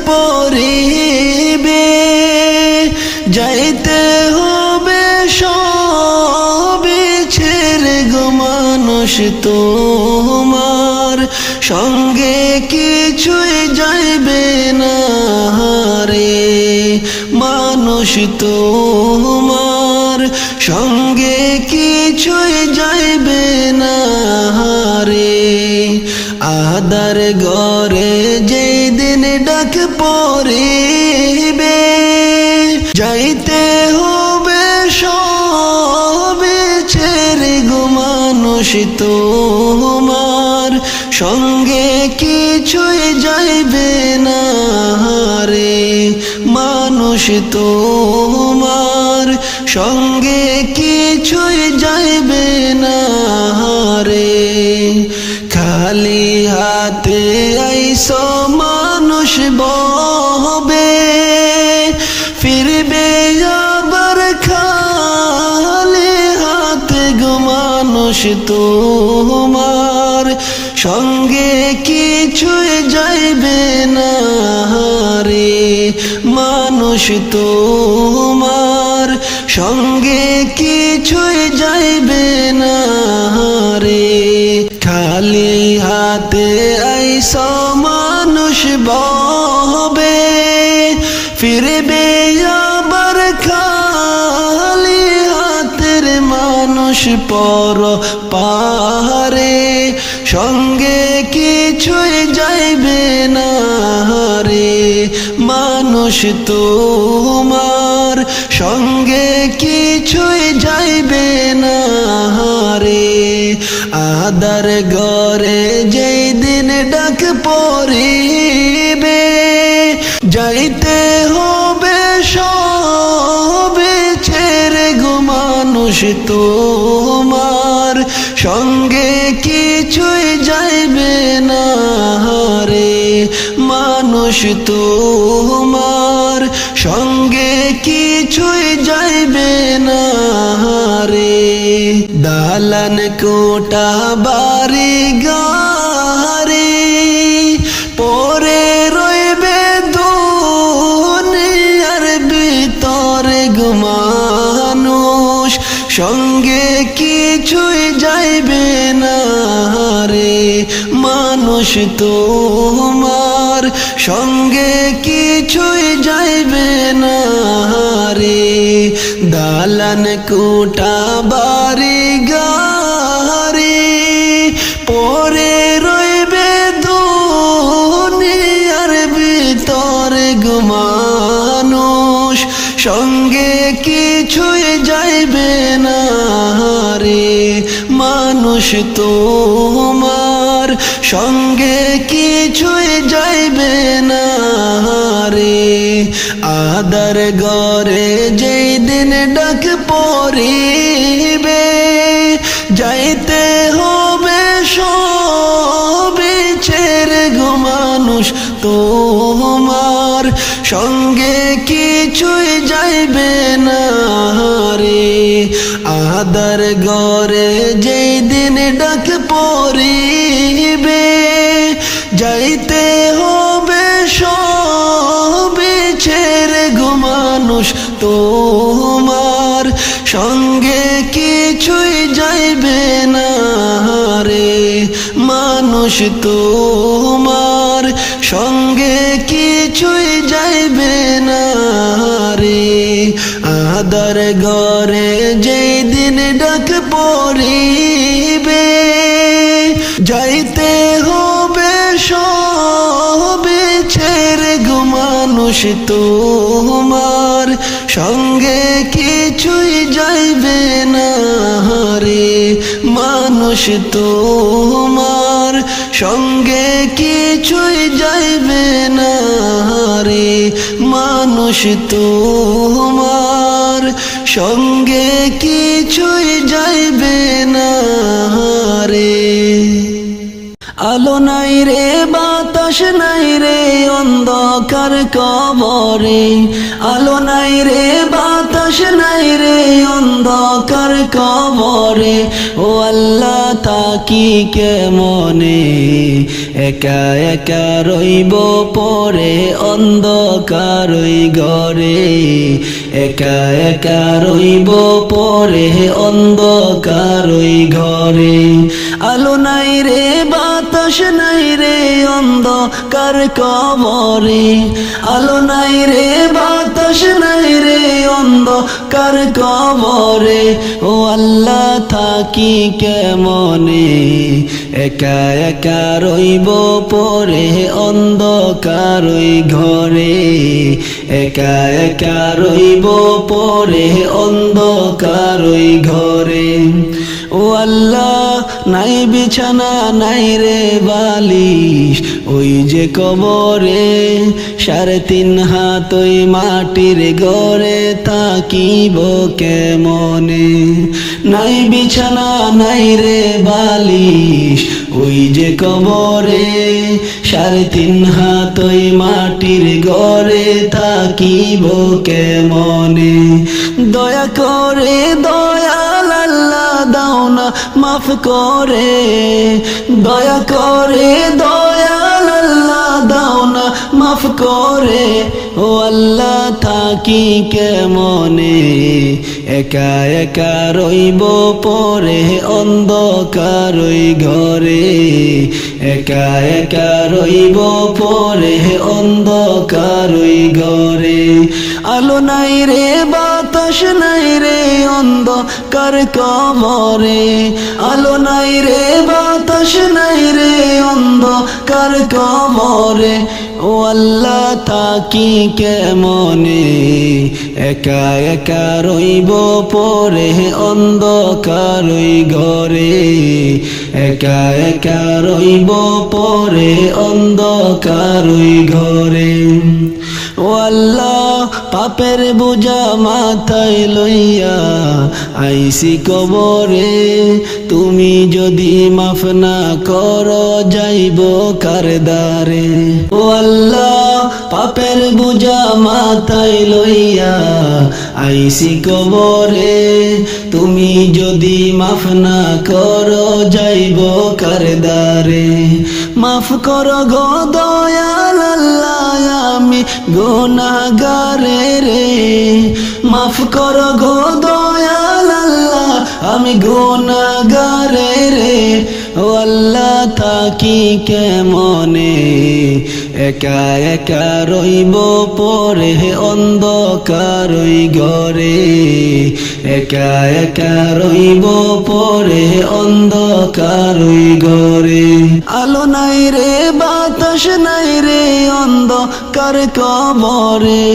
পড়িবে যাইতে হবে সবে ছেড়ে গো মানুষ তোমার সঙ্গে কিছুই যাইবে না রে মানুষ তোমার সঙ্গে কিছুই যাইবে না রে আদার ঘরে যেই দিন ডাক পড়িবে যাইতে হবে সবে ছেড়ে গো মানুষ তোমার সঙ্গে কিছুই যাইবে না রে মানুষ তোমার সঙ্গে কিছুই যাইবে না রে খালি হাতে আইসো মানুষ ববে ফিরবে আবার খালি হাতে গো মানুষ তোমার সঙ্গে কিছুই যাইবে না রে মানুষ তোমার সঙ্গে কিছুই যাইবে না রে খালি হাতে আইসো মানুষ ববে ফিরবে আবার খালি হাতের মানুষ পর পারে সঙ্গে কিছুই যাইবে না রে মানুষ তোমার সঙ্গে কিছুই যাইবে না রে আদার ঘরে যেই দিন ডাক পড়িবে যাইতে হবে সবে ছেড়ে গো মানুষ তোমার সঙ্গে কিছুই যাইবে না রে মানুষ তোমার সঙ্গে কিছুই যাইবে না রে দালান কোটা বাড়ি গাড়ি পরে রইবে দুনিয়ার ভিতরে গো মানুষ সঙ্গে কিছুই যাইবে না রে মানুষ তোমার সঙ্গে কিছুই যাইবে না রে দালান কোটা বাড়ি গাড়ি পরে রইবে দুনিয়ার ভিতরে গো মানুষ সঙ্গে কিছুই যাইবে না রে মানুষ তোমার সঙ্গে কিছুই যাইবে না রে আদার ঘরে যেই দিন ডাক পড়িবে যাইতে হবে সবে ছেড়ে গো মানুষ তোমার সঙ্গে কিছুই যাইবে না রে আদার ঘরে যেই দিন ডাক পড়িবে যাইতে হবে সবে ছেড়ে গো মানুষ তোমার সঙ্গে কিছুই যাইবে না রে মানুষ তোমার সঙ্গে কিছুই যাইবে না রে আদার ঘরে যেই দিন ডাক পড়িবে যাইতে হবে সবে ছেড়ে গো মানুষ তোমার সঙ্গে কিছুই যাইবে না রে মানুষ তোমার সঙ্গে কিছুই যাইবে না রে মানুষ তোমার সঙ্গে কিছুই যাইবে না রে আলো নাই রে বাতাস নাই রে অন্ধকার কবরে, আলো নাই রে বাতাস নাই রে অন্ধকার কবরে। ও আল্লাহ থাকি কেমনে, একা একা রইব পরে অন্ধকার ওই ঘরে, একা একা রইব পরে অন্ধকার ওই ঘরে। আলো নাই রে বাতাস নাই রে অন্ধকার কবরে, আলো নাই রে বাতাস নাই রে অন্ধকার কবরে। ও আল্লাহ থাকি কেমনে, একা একা রইব পরে অন্ধকার ওই ঘরে, একা একা রইব পরে অন্ধকার ওই ঘরে। ও আল্লাহ নাই বিছানা নাই রে বালিশ ওই যে কবরে, 3.5 হাত ওই মাটির ঘরে থাকিব কেমনে। নাই বিছানা নাই রে বালিশ ওই যে কবরে, 3.5 হাত ওই মাটির ঘরে থাকিব কেমনে। দয়া করে দয়াল আল্লাহ দাও না মাফ করে, দয়া করে দয়াল আল্লাহ দাও না মাফ করে। ও আল্লাহ থাকি কেমনে, একা একা রইব পরে অন্ধকার ওই ঘরে, একা একা রইব পরে অন্ধকার ওই ঘরে। আলো নাই রে বাতাস নাই রে অন্ধকার কবরে, আলো নাই রে বাতাস নাই রে অন্ধকার কবরে। ও আল্লাহ থাকি কেমনে, একা একা রইব পরে অন্ধকার ওই ঘরে, একা একা রইব পরে অন্ধকার ওই ঘরে। ও আল্লাহ পাপের বোঝা মাথায় লইয়া আইসি কবরে, তুমি যদি মাফ না করো যাইব কার দ্বারে। ও আল্লাহ পাপের বোঝা মাথায় লইয়া আইসি কবরে, তুমি যদি মাফ না করো যাইব কার দ্বারে। মাফ করো গো দয়াল আল্লাহ আমি গুনাহগারে রে, মাফ করো গো দয়াল আল্লাহ আমি গুনাহগারে রে। ও আল্লাহ থাকি কেমনে, একা একা রইব পরে অন্ধকার ওই ঘরে, একা একা রইব পরে অন্ধকার ওই ঘরে। আলো নাই রে বাতাস নাই রে অন্ধকার কবরে,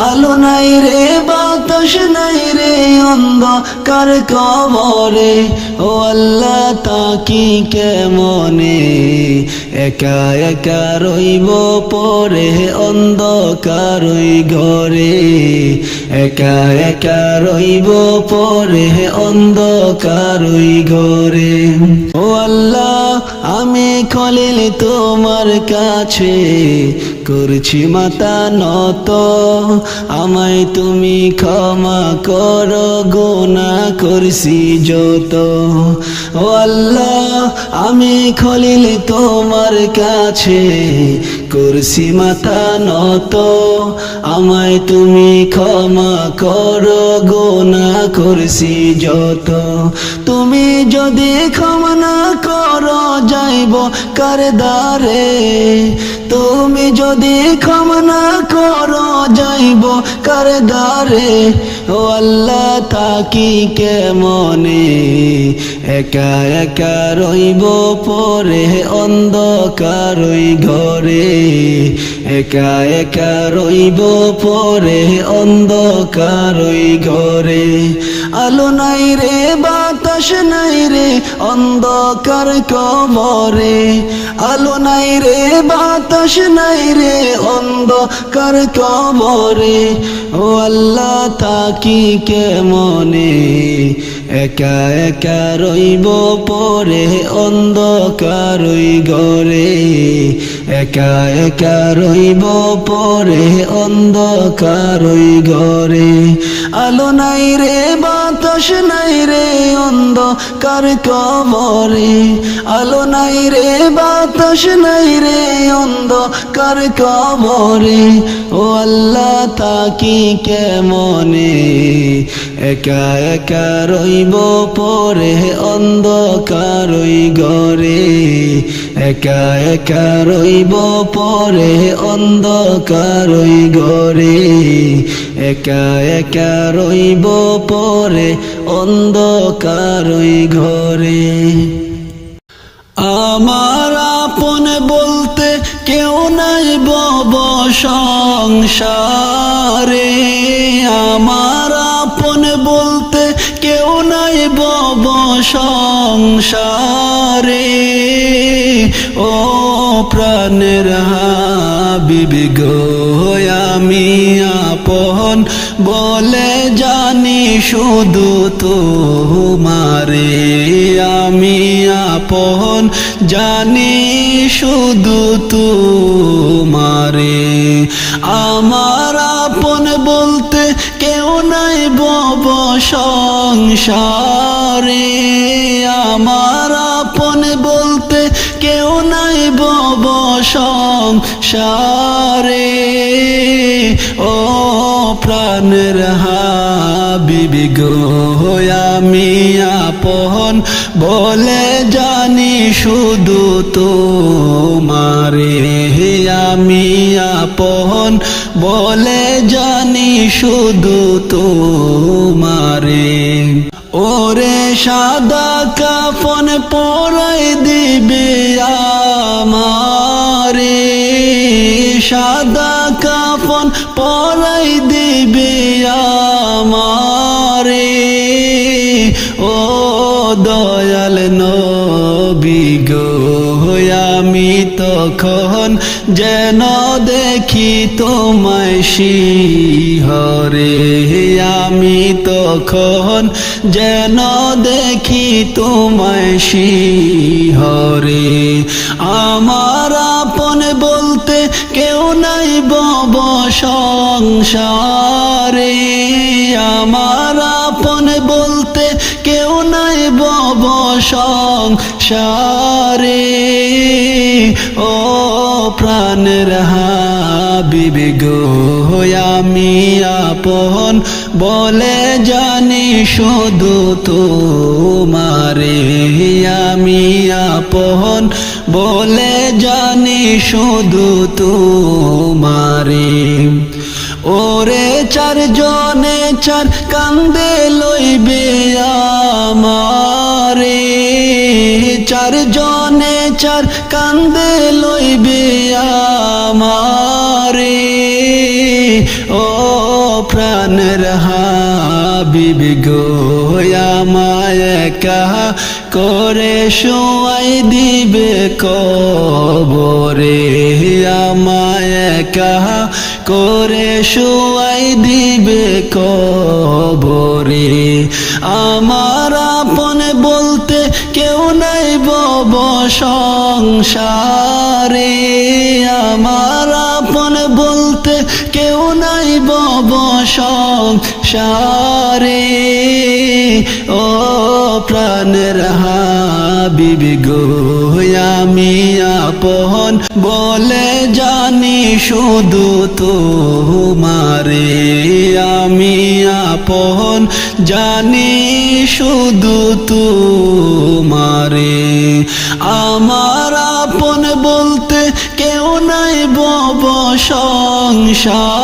আলো নাই রে বাতাস নাই রে অন্ধকার কবরে। ও আল্লাহ থাকি কেমনে, একা একা রইব পরে অন্ধকার ওই ঘরে, একা একা রইব পরে অন্ধকার ওই ঘরে। ও আল্লাহ আমি খলিল তোমার কাছে করছি মাথা নত, আমায় তুমি ক্ষমা করো গুনাহ করছি যত। ও আল্লাহ আমি খলিল তোমার কাছে করছি মাথা নত, আমায় তুমি ক্ষমা করো গুনাহ করছি যত। তুমি যদি ক্ষমা না করো যাইব কার দ্বারে, তুমি যদি ক্ষমা না করো যাইব কার দ্বারে। ও আল্লাহ থাকি কেমনে, একা একা রইব পরে অন্ধকার ওই ঘরে, একা একা রইব পরে অন্ধকার ওই ঘরে। আলো নাই রে বাতাস নাই রে অন্ধকার কবরে, আলো নাই রে বাতাস নাই রে অন্ধকার কবরে। ও আল্লাহ থাকি কেমনে, একা একা রইব পরে অন্ধকার ওই ঘরে, একা একা রইব পরে অন্ধকার ওই ঘরে। আলো নাই রে বাতাস নাই রে অন্ধকার কবরে, আলো নাই রে বাতাস নাই রে অন্ধকার কবরে। ও আল্লাহ তাকি কেমনে, একা একা রইব পরে অন্ধকার ওই ঘরে, একা একা রইব পরে অন্ধকার ওই ঘরে, একা একা রইব পরে অন্ধকার ওই ঘরে। আমার আপন বলতে কেউ নাই বব সংসারে, আমার আপন বলতে কেউ নাই বব সংসারে। ও প্রাণের হাবিবি গো আমি আপন বলে জানি শুধু তোমারে, আমি আপন জানি শুধু তোমারে। আমার আপন বলতে কেউ নাই বব সংসারে, আমার আপন বলতে কেউ নাই বব সংসারে। ও প্রাণের হাবিবি গো আমি আপন বলে জানি শুধু তোমারে, আমি আপন বলে জানি শুধু তোমারে। ওরে সাদা কাফন পরাই দিবে আমারে, সাদা কাফন পরাই দিবে আমারে। ও দয়াল নবী গো আমি তখন যেন দেখি তোমায় শিহরে, আমি তখন যেন দেখি তোমায় শিহরে। আমার আপন বলতে কেউ নাই বব সংসারে, আমার আপন বলতে কেউ নাই বব সংসারে। ও প্রাণের হাবিবি গো আমি আপন বলে জানি শুধু তোমারে, আমি আপন বলে জানি শুধু তোমারে। ওরে চারজনে চার কান্দে লইবে আমারে, চারজনে চার কান্দে লইবে আমারে। ও প্রাণের হাবিবি গো আমায় একা করে শোয়াই দিবে কবরে, আমায় একা করে শোয়াই দিবে কবরে। আমার আপন বলতে কেউ নাই বব সংসারে, আমার আপন বলতে কেউ নাই বব সংসারে। ও প্রাণের হাবিবি গো আমি আপন বলে জানি শুধু তোমারে, আমি আপন জানি শুধু তোমারে। আমার আপন বলতে কেউ নাই বব সংসারে,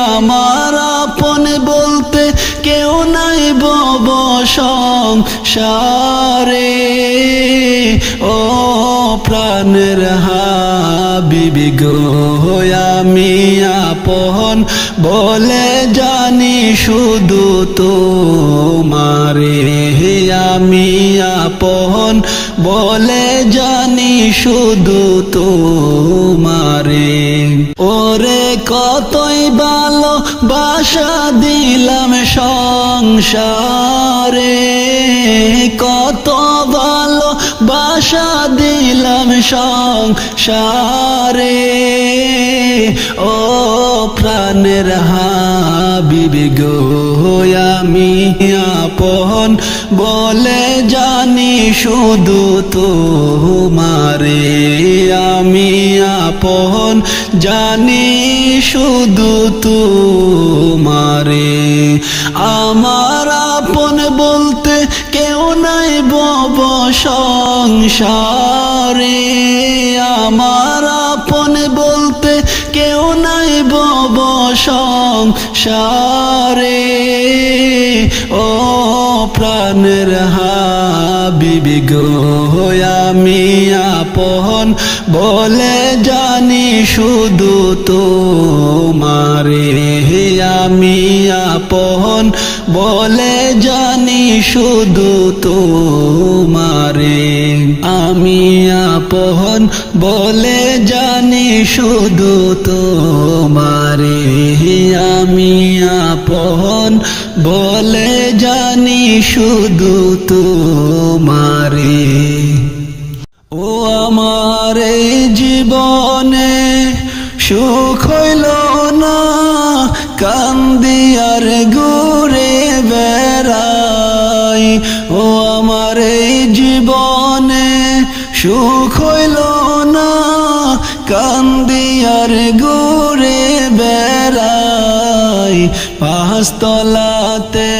আমার আপন বলতে কেউ নাই বব সংসারে। ও প্রাণের হাবিবি গো আমি আপন বলে জানি শুধু তোমারে, আমি আপন বলে জানি শুধু তোমারে। ওরে কতই ভালো বাসা দিলাম সংসারে, কত ভালো বাসা দিলাম সংসারে। ও প্রাণের হাবিবি গো, আমি আপন বলে জানি শুধু তোমারে, আমি আপন জানি শুধু তোমারে। আমার আপন বলতে কেউ নাই বব সংসারে, আমার আপন বলতে কেউ নাই বব সংসারে। ও প্রাণের হাবিবি গো, আমি আপন বলে জানি শুধু তোমারে, আমি আপন বলে জানি শুধু তোমারে, আমি আপন বলে জানি শুধু তোমারে, আমি আপন বলে জানি শুধু তোমারে। ও আমার এই জীবনে সুখ হইল না, কান্দি আর ঘুরে বেড়াই। ও আমার এই জীবনে সুখ হইল না, কান্দি আর ঘুরে বেড়াই। পাঁচতলাতে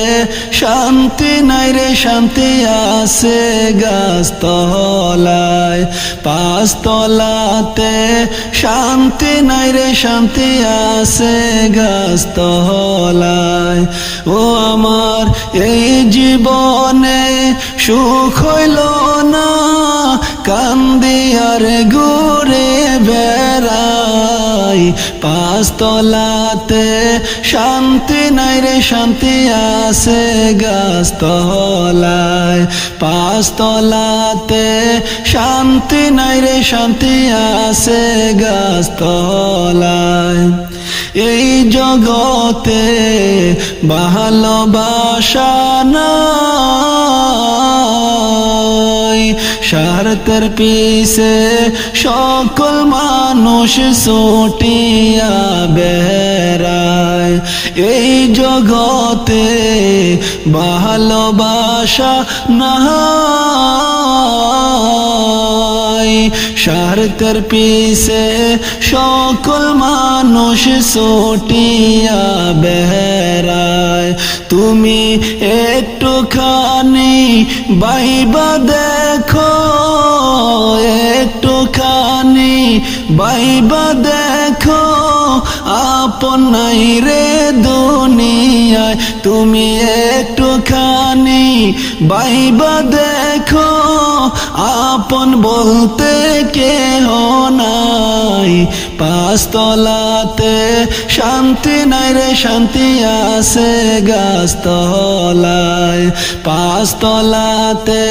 শান্তি নাই রে, শান্তি আছে গাছতলায়। পাঁচতলাতে শান্তি নাই রে, শান্তি আছে গাছতলায়। ও আমার এই জীবনে সুখ হইল না, কান্দি আর ঘুরে বেড়াই। পাঁচতলাতে শান্তি নাই রে, শান্তি আছে গাছতলায়। পাঁচতলাতে শান্তি নাই রে, শান্তি আছে গাছতলায়। এই জগতে ভালোবাসা নাই, স্বার্থের পিছে সকল মানুষ ছুটিয়া বেড়ায়। এই জগতে ভালোবাসা নাই, স্বার্থের পিছে সকল মানুষ ছুটিয়া বেড়ায়। তুমি একটুখানি বাইবা দেখো, একটুখানি বাইবা দেখো, আপন নাই রে দুনিয়ায়। তুমি একটুখানি বাইবা দেখো, আপন বলতে কেহ নাই। পাঁচতলাতে শান্তি নাই রে, শান্তি আছে গাছতলায়। পাঁচতলাতে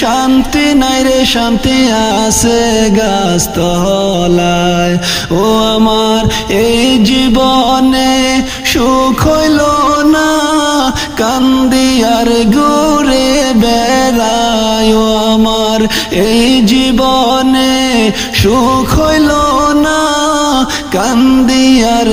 শান্তি নাই রে, শান্তি আছে গাছতলায়। ও আমার এই জীবনে সুখ হইল না, কান্দি আর ঘুরে বেড়াই। ও আমার এই জীবনে সুখ হইল না, কান্দি আর